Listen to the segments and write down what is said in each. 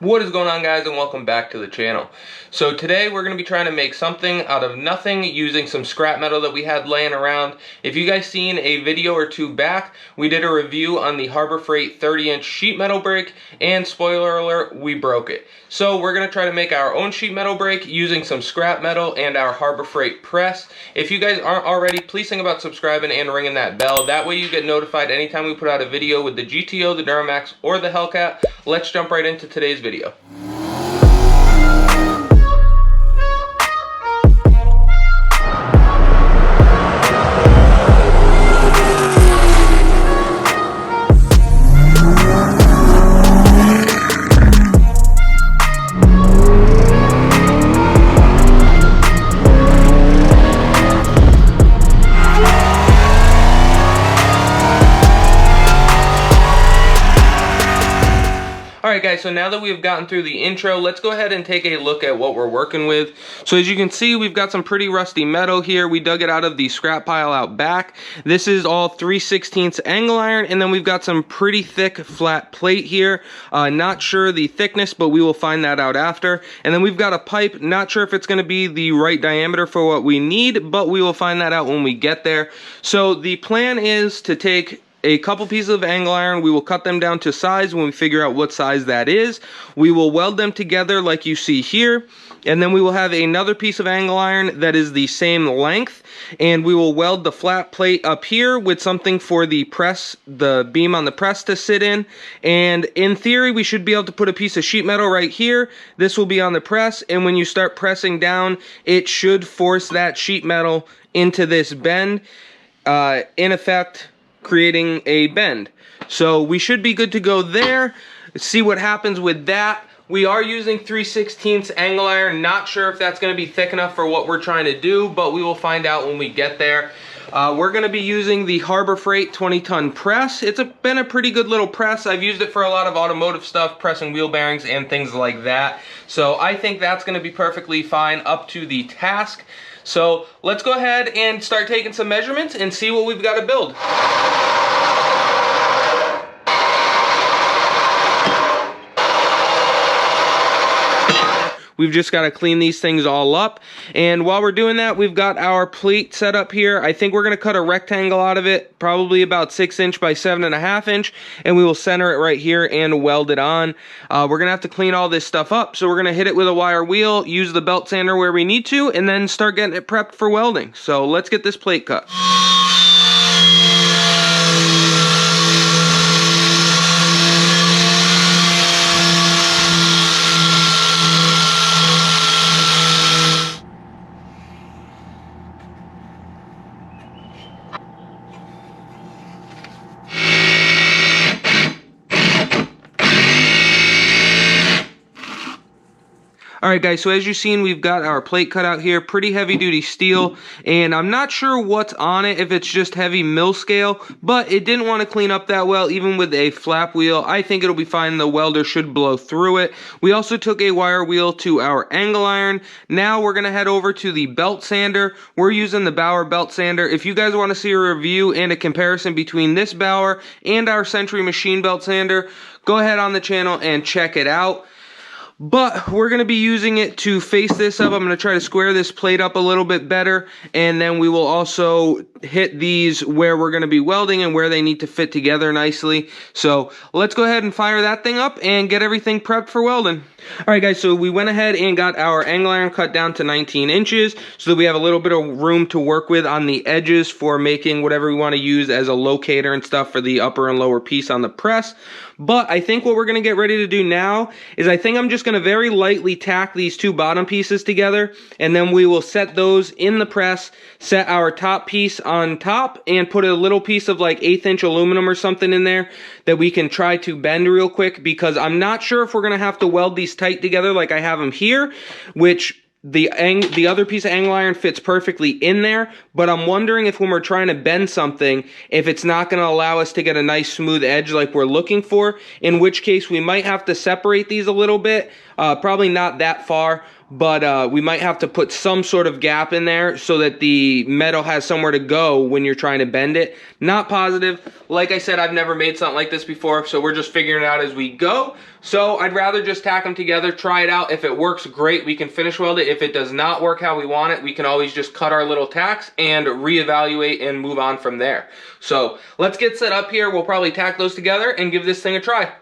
What is going on, guys, and welcome back to the channel. So today we're going to be trying to make something out of nothing using some scrap metal that we had laying around. If you guys seen a video or two back, we did a review on the Harbor Freight 30-inch sheet metal brake, and spoiler alert, we broke it. So we're going to try to make our own sheet metal brake using some scrap metal and our Harbor Freight press. If you guys aren't already, please think about subscribing and ringing that bell. That way you get notified anytime we put out a video with the GTO, the Duramax, or the Hellcat. Let's jump right into today's video. Alright guys, so now that we've gotten through the intro, let's go ahead and take a look at what we're working with. So as you can see, we've got some pretty rusty metal here. We dug it out of the scrap pile out back. This is all 3/16 angle iron, and then we've got some pretty thick flat plate here. Not sure the thickness, but we will find that out after. And then we've got a pipe. Not sure if it's going to be the right diameter for what we need, but we will find that out when we get there. So the plan is to take a couple pieces of angle iron. We will cut them down to size. When we figure out what size that is, we will weld them together like you see here, and then we will have another piece of angle iron that is the same length, and we will weld the flat plate up here with something for the press, the beam on the press to sit in. And in theory, we should be able to put a piece of sheet metal right here. This will be on the press, and when you start pressing down, it should force that sheet metal into this bend, in effect creating a bend. So we should be good to go there. Let's see what happens with that. We are using 3/16 angle iron. Not sure if that's going to be thick enough for what we're trying to do, but we will find out when we get there. We're going to be using the Harbor Freight 20-ton press. It's been a pretty good little press. I've used it for a lot of automotive stuff, pressing wheel bearings and things like that. So I think that's going to be perfectly fine up to the task. So let's go ahead and start taking some measurements and see what we've got to build. We've just got to clean these things all up. And while we're doing that, we've got our plate set up here. I think we're going to cut a rectangle out of it, probably about 6" by 7.5", and we will center it right here and weld it on. We're going to have to clean all this stuff up, so we're going to hit it with a wire wheel, use the belt sander where we need to, and then start getting it prepped for welding. So let's get this plate cut. Alright guys, so as you've seen, we've got our plate cut out here, pretty heavy duty steel, and I'm not sure what's on it, if it's just heavy mill scale, but it didn't want to clean up that well, even with a flap wheel. I think it'll be fine. The welder should blow through it. We also took a wire wheel to our angle iron. Now we're going to head over to the belt sander. We're using the Bauer belt sander. If you guys want to see a review and a comparison between this Bauer and our Century machine belt sander, go ahead on the channel and check it out. But we're going to be using it to face this up. I'm going to try to square this plate up a little bit better, and then we will also hit these where we're going to be welding and where they need to fit together nicely. So let's go ahead and fire that thing up and get everything prepped for welding. Alright guys, so we went ahead and got our angle iron cut down to 19 inches so that we have a little bit of room to work with on the edges for making whatever we want to use as a locator and stuff for the upper and lower piece on the press. But I think what we're going to get ready to do now is I think I'm just going to very lightly tack these two bottom pieces together, and then we will set those in the press, set our top piece on top, and put a little piece of like 1/8" aluminum or something in there that we can try to bend real quick, because I'm not sure if we're going to have to weld these tight together like I have them here, which the other piece of angle iron fits perfectly in there, but I'm wondering if when we're trying to bend something, if it's not going to allow us to get a nice smooth edge like we're looking for, in which case we might have to separate these a little bit, probably not that far, but we might have to put some sort of gap in there so that the metal has somewhere to go when you're trying to bend it. Not positive. Like I said, I've never made something like this before, so we're just figuring it out as we go. So I'd rather just tack them together, try it out. If it works, great, we can finish weld it. If it does not work how we want it, we can always just cut our little tacks and reevaluate and move on from there. So let's get set up here. We'll probably tack those together and give this thing a try.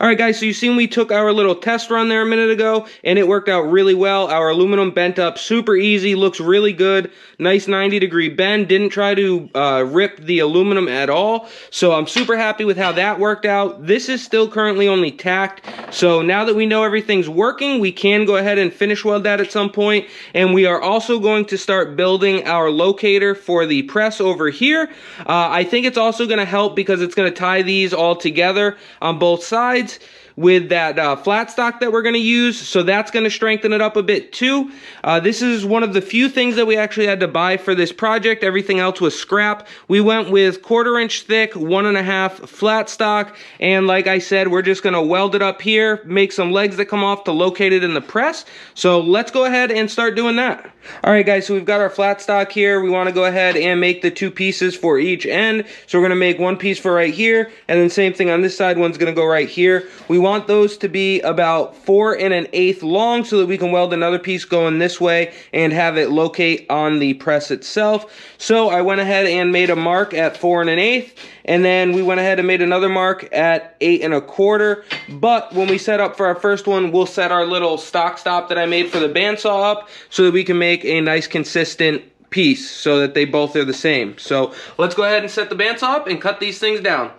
Alright guys, so you've seen we took our little test run there a minute ago, and it worked out really well. Our aluminum bent up super easy, looks really good. Nice 90-degree bend, didn't try to rip the aluminum at all. So I'm super happy with how that worked out. This is still currently only tacked, so now that we know everything's working, we can go ahead and finish weld that at some point. And we are also going to start building our locator for the press over here. I think it's also going to help because it's going to tie these all together on both sides with that flat stock that we're going to use, so that's going to strengthen it up a bit too. This is one of the few things that we actually had to buy for this project. Everything else was scrap. We went with 1/4 inch thick, 1.5 flat stock, and like I said, we're just going to weld it up here, make some legs that come off to locate it in the press. So let's go ahead and start doing that. Alright guys, so we've got our flat stock here. We want to go ahead and make the 2 pieces for each end. So we're going to make 1 piece for right here, and then same thing on this side, one's going to go right here. We want those to be about 4 1/8 long so that we can weld another piece going this way and have it locate on the press itself. So I went ahead and made a mark at 4 1/8, and then we went ahead and made another mark at 8 1/4. But when we set up for our first one, we'll set our little stock stop that I made for the bandsaw up so that we can make a nice consistent piece so that they both are the same. So let's go ahead and set the bandsaw up and cut these things down.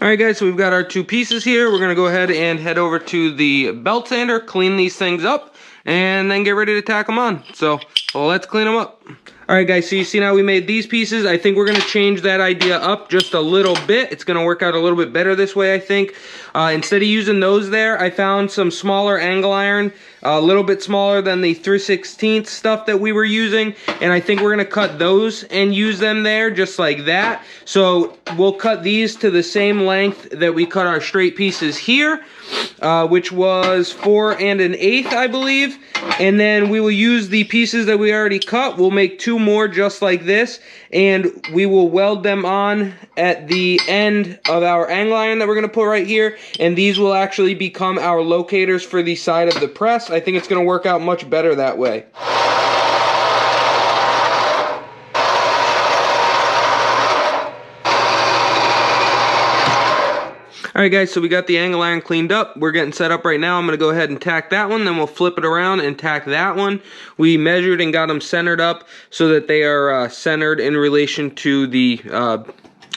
Alright guys, so we've got our 2 pieces here. We're going to go ahead and head over to the belt sander, clean these things up, and then get ready to tack them on. So let's clean them up. Alright guys, so you see now we made these pieces. I think we're going to change that idea up just a little bit. It's going to work out a little bit better this way, I think. Instead of using those there, I found some smaller angle iron, a little bit smaller than the 3/16 stuff that we were using, and I think we're going to cut those and use them there just like that. So we'll cut these to the same length that we cut our straight pieces here, which was 4 1/8, I believe. And then we will use the pieces that we already cut. We'll make 2 more just like this, and we will weld them on at the end of our angle iron that we're going to put right here, and these will actually become our locators for the side of the press. I think it's going to work out much better that way. Alright guys, so we got the angle iron cleaned up. We're getting set up right now. I'm going to go ahead and tack that one, then we'll flip it around and tack that one. We measured and got them centered up so that they are centered in relation to the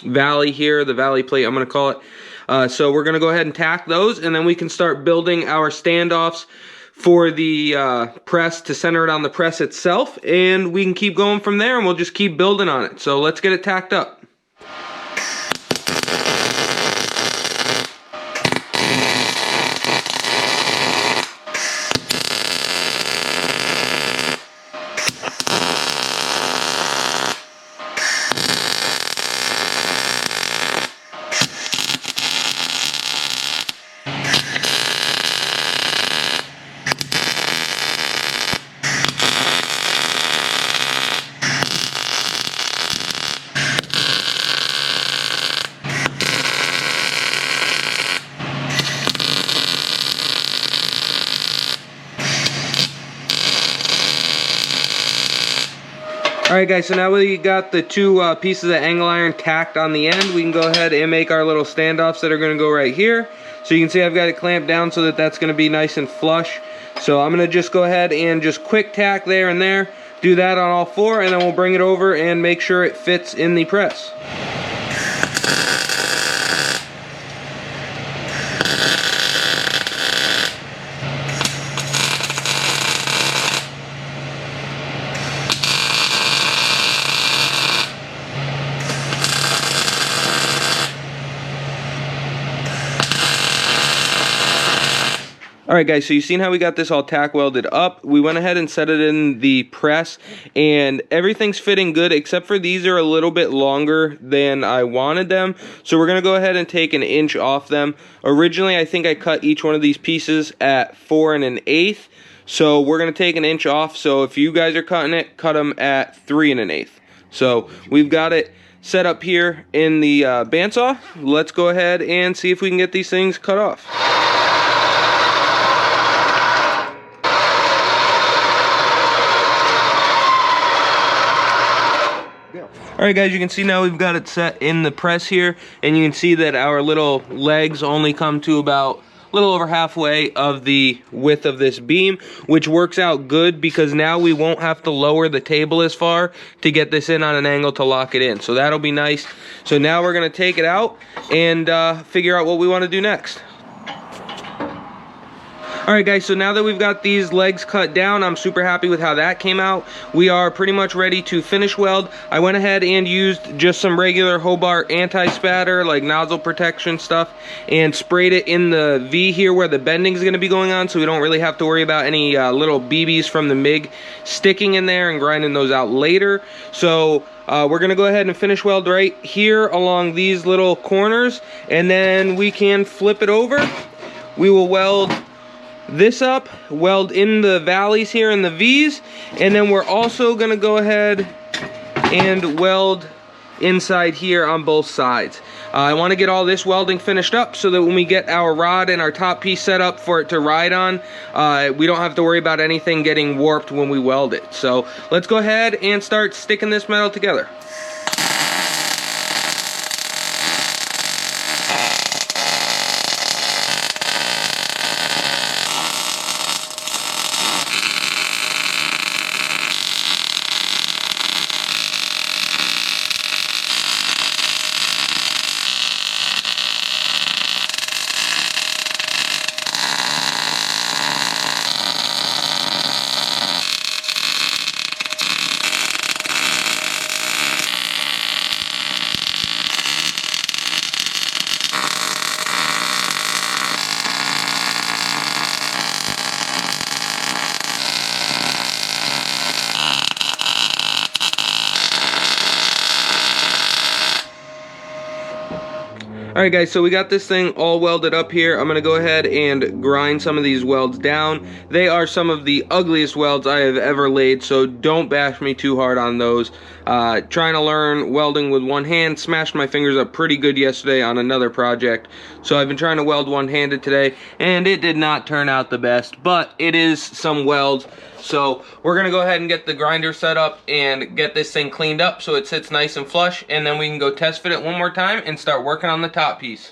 valley here, the valley plate I'm going to call it. So we're going to go ahead and tack those, and then we can start building our standoffs for the press to center it on the press itself, and we can keep going from there, and we'll just keep building on it. So let's get it tacked up. Alright guys, so now we got the two pieces of angle iron tacked on the end, we can go ahead and make our little standoffs that are going to go right here. So you can see I've got it clamped down so that that's going to be nice and flush. So I'm going to just go ahead and just quick tack there and there, do that on all four, and then we'll bring it over and make sure it fits in the press. Alright guys, so you've seen how we got this all tack welded up. We went ahead and set it in the press and everything's fitting good except for these are a little bit longer than I wanted them. So we're going to go ahead and take 1 inch off them. Originally I think I cut each one of these pieces at 4 1/8. So we're going to take 1 inch off. So if you guys are cutting it, cut them at 3 1/8. So we've got it set up here in the bandsaw. Let's go ahead and see if we can get these things cut off. Alright guys, you can see now we've got it set in the press here, and you can see that our little legs only come to about a little over halfway of the width of this beam, which works out good because now we won't have to lower the table as far to get this in on an angle to lock it in. So that'll be nice. So now we're going to take it out and figure out what we want to do next. Alright guys, so now that we've got these legs cut down, I'm super happy with how that came out. We are pretty much ready to finish weld. I went ahead and used just some regular Hobart anti-spatter, like nozzle protection stuff, and sprayed it in the V here where the bending is going to be going on, so we don't really have to worry about any little BBs from the MIG sticking in there and grinding those out later. So we're going to go ahead and finish weld right here along these little corners, and then we can flip it over. We will weld this up, weld in the valleys here in the V's, and then we're also going to go ahead and weld inside here on both sides. I want to get all this welding finished up so that when we get our rod and our top piece set up for it to ride on, we don't have to worry about anything getting warped when we weld it. So let's go ahead and start sticking this metal together. Alright guys, so we got this thing all welded up here. I'm going to go ahead and grind some of these welds down. They are some of the ugliest welds I have ever laid, so don't bash me too hard on those. Trying to learn welding with one hand, smashed my fingers up pretty good yesterday on another project. So I've been trying to weld one-handed today, and it did not turn out the best, but it is some welds. So we're going to go ahead and get the grinder set up and get this thing cleaned up so it sits nice and flush, and then we can go test fit it one more time and start working on the top piece.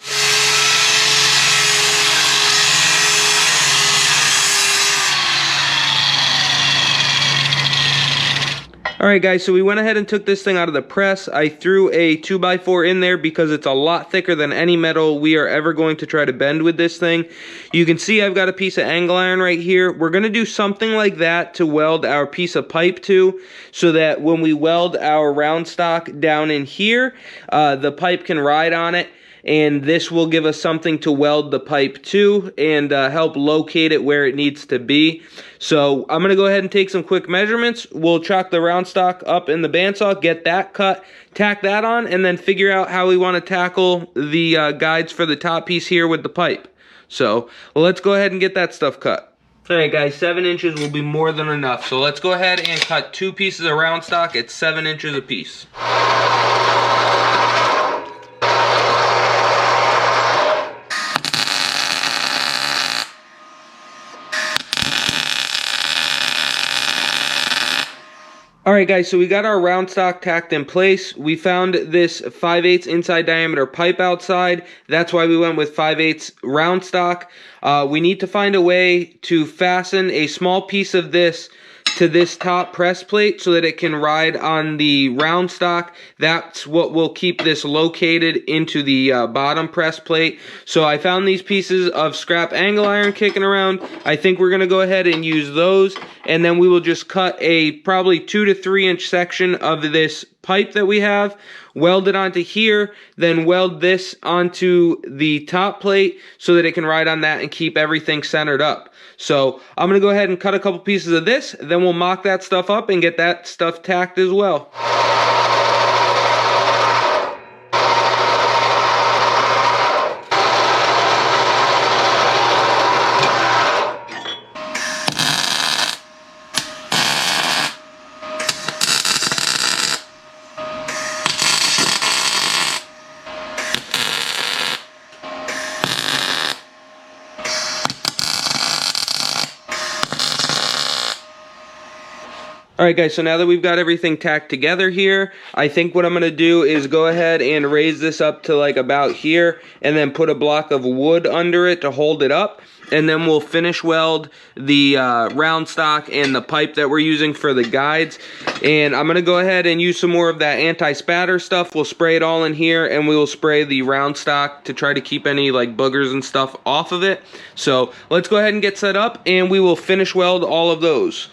Alright guys, so we went ahead and took this thing out of the press. I threw a 2x4 in there because it's a lot thicker than any metal we are ever going to try to bend with this thing. You can see I've got a piece of angle iron right here. We're going to do something like that to weld our piece of pipe to, so that when we weld our round stock down in here, the pipe can ride on it. And this will give us something to weld the pipe to and help locate it where it needs to be. So I'm going to go ahead and take some quick measurements. We'll chalk the round stock up in the bandsaw, get that cut, tack that on, and then figure out how we want to tackle the guides for the top piece here with the pipe. So let's go ahead and get that stuff cut. Alright guys, 7 inches will be more than enough. So let's go ahead and cut 2 pieces of round stock at 7 inches apiece. Alright guys, so we got our round stock tacked in place. We found this 5/8 inside diameter pipe outside. That's why we went with 5/8 round stock. We need to find a way to fasten a small piece of this to this top press plate so that it can ride on the round stock. That's what will keep this located into the bottom press plate. So I found these pieces of scrap angle iron kicking around. I think we're going to go ahead and use those, and then we will just cut a probably 2 to 3 inch section of this pipe that we have, weld it onto here, then weld this onto the top plate so that it can ride on that and keep everything centered up. So I'm going to go ahead and cut a couple pieces of this, then we'll mock that stuff up and get that stuff tacked as well. Alright guys, so now that we've got everything tacked together here, I think what I'm going to do is go ahead and raise this up to like about here, and then put a block of wood under it to hold it up, and then we'll finish weld the round stock and the pipe that we're using for the guides. And I'm going to go ahead and use some more of that anti-spatter stuff. We'll spray it all in here, and we will spray the round stock to try to keep any like boogers and stuff off of it. So let's go ahead and get set up, and we will finish weld all of those.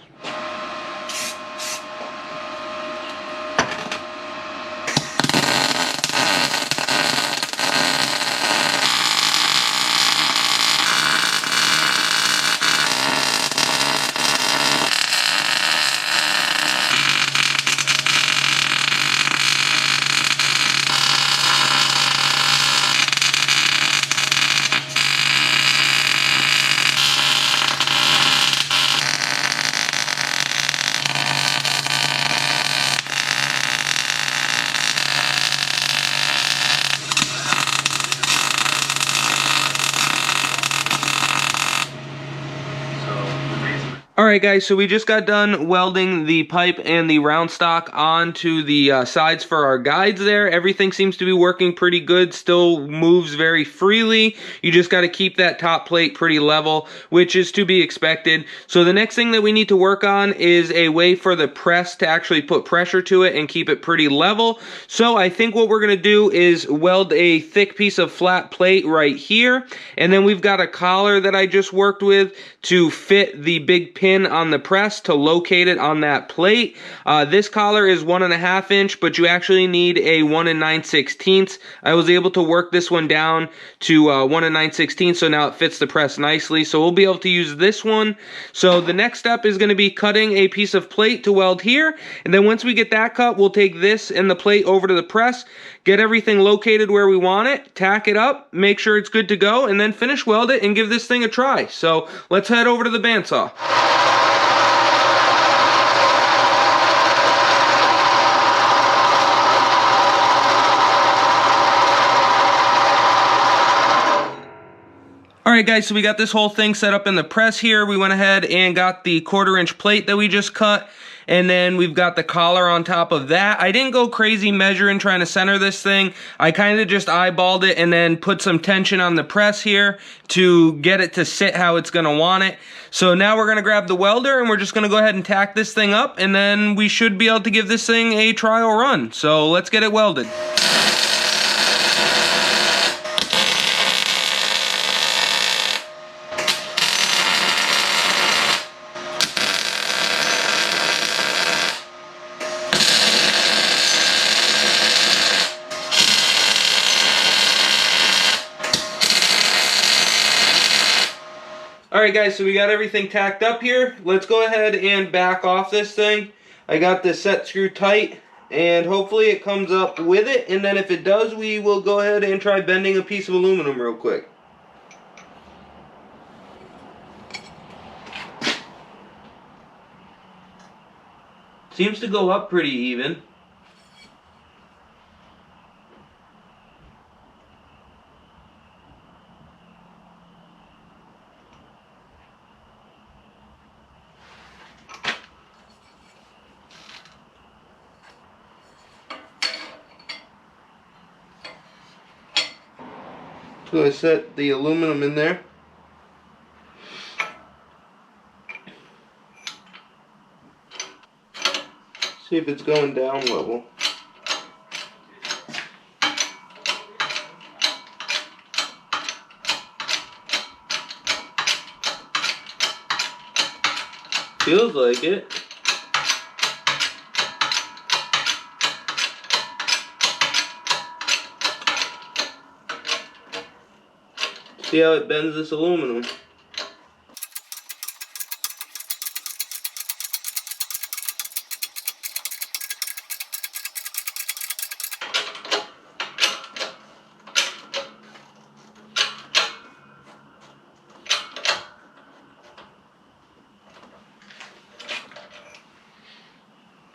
Alright guys, so we just got done welding the pipe and the round stock onto the sides for our guides there. Everything seems to be working pretty good, still moves very freely. You just got to keep that top plate pretty level, which is to be expected. So the next thing that we need to work on is a way for the press to actually put pressure to it and keep it pretty level. So I think what we're going to do is weld a thick piece of flat plate right here, and then we've got a collar that I just worked with to fit the big pin on the press to locate it on that plate. This collar is 1.5 inch, but you actually need a 1 9/16. I was able to work this one down to 1 9/16, so now it fits the press nicely. So we'll be able to use this one. So the next step is going to be cutting a piece of plate to weld here, and then once we get that cut, we'll take this and the plate over to the press, get everything located where we want it, tack it up, make sure it's good to go, and then finish weld it and give this thing a try. So let's head over to the bandsaw. Alright guys, so we got this whole thing set up in the press here. We went ahead and got the 1/4 inch plate that we just cut, and then we've got the collar on top of that. I didn't go crazy measuring trying to center this thing. I kind of just eyeballed it and then put some tension on the press here to get it to sit how it's going to want it. So now we're going to grab the welder and we're just going to go ahead and tack this thing up, and then we should be able to give this thing a trial run. So let's get it welded. Alright guys, so we got everything tacked up here. Let's go ahead and back off this thing. I got this set screw tight, and hopefully it comes up with it, and then if it does, we will go ahead and try bending a piece of aluminum real quick. Seems to go up pretty even. So I set the aluminum in there. See if it's going down level. Feels like it. See how it bends this aluminum.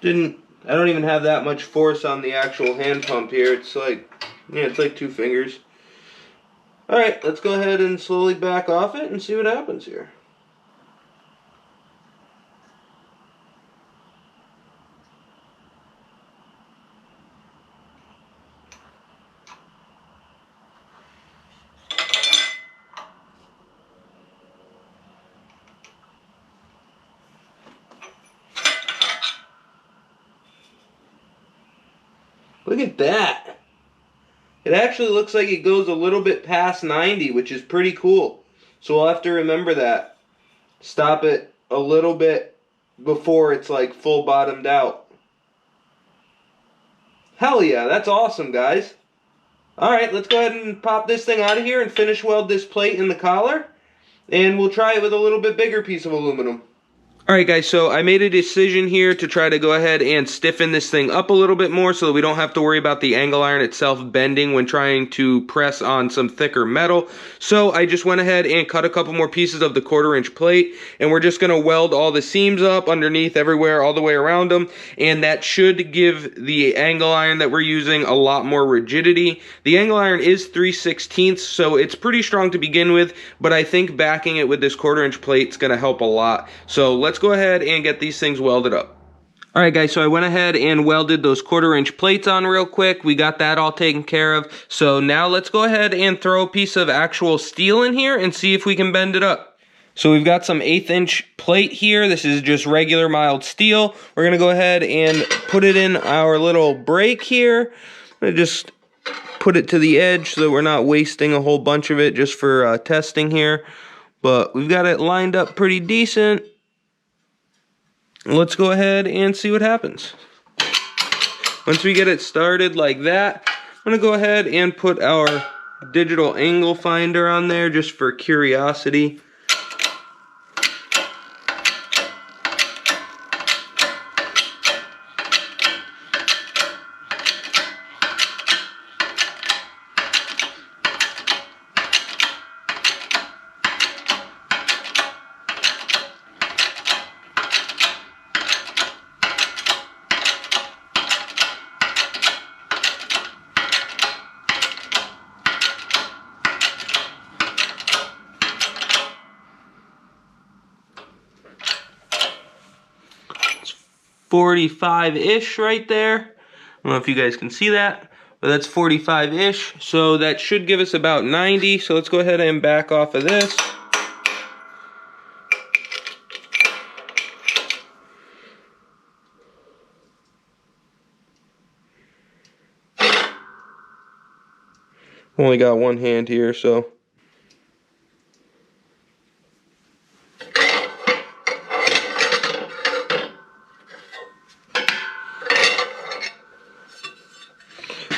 I don't even have that much force on the actual hand pump here. It's like, yeah, it's like 2 fingers. Alright, let's go ahead and slowly back off it and see what happens here. Look at that. It actually looks like it goes a little bit past 90, which is pretty cool. So we'll have to remember that. Stop it a little bit before it's like full bottomed out. Hell yeah, that's awesome, guys. Alright, let's go ahead and pop this thing out of here and finish weld this plate in the collar. And we'll try it with a little bit bigger piece of aluminum. Alright guys, so I made a decision here to try to go ahead and stiffen this thing up a little bit more so that we don't have to worry about the angle iron itself bending when trying to press on some thicker metal. So I just went ahead and cut a couple more pieces of the 1/4" plate, and we're just going to weld all the seams up underneath, everywhere, all the way around them, and that should give the angle iron that we're using a lot more rigidity. The angle iron is 3/16, so it's pretty strong to begin with, but I think backing it with this 1/4" plate is going to help a lot. So let's go ahead and get these things welded up. Alright guys, so I went ahead and welded those 1/4" plates on real quick. We got that all taken care of. So now let's go ahead and throw a piece of actual steel in here and see if we can bend it up. So we've got some 1/8" plate here. This is just regular mild steel. We're going to go ahead and put it in our little break here. I'm going to just put it to the edge so that we're not wasting a whole bunch of it just for testing here. But we've got it lined up pretty decent. Let's go ahead and see what happens. Once we get it started like that, I'm going to go ahead and put our digital angle finder on there just for curiosity. It's 45-ish right there. I don't know if you guys can see that, but that's 45-ish. So that should give us about 90. So let's go ahead and back off of this. Only got one hand here, so.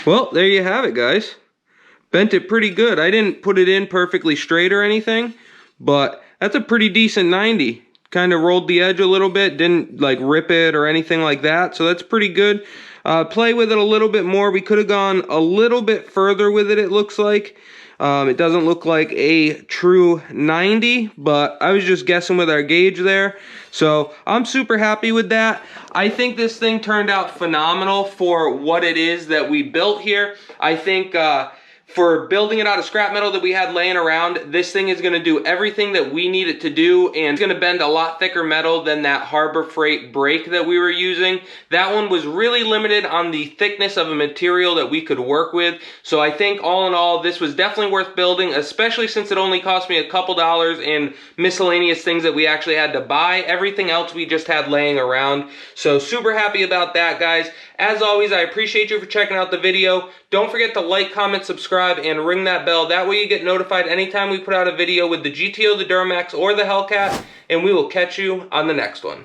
Well, there you have it, guys. Bent it pretty good. I didn't put it in perfectly straight or anything, but that's a pretty decent 90. Kind of rolled the edge a little bit, didn't like rip it or anything like that, so that's pretty good. Play with it a little bit more. We could have gone a little bit further with it, it looks like. It doesn't look like a true 90, but I was just guessing with our gauge there. So I'm super happy with that. I think this thing turned out phenomenal for what it is that we built here. I think For building it out of scrap metal that we had laying around, this thing is going to do everything that we need it to do, and it's going to bend a lot thicker metal than that Harbor Freight brake that we were using. That one was really limited on the thickness of a material that we could work with, so I think all in all, this was definitely worth building, especially since it only cost me a couple dollars in miscellaneous things that we actually had to buy. Everything else we just had laying around, so super happy about that, guys. As always, I appreciate you for checking out the video. Don't forget to like, comment, subscribe, and ring that bell. That way you get notified anytime we put out a video with the GTO, the Duramax, or the Hellcat, and we will catch you on the next one.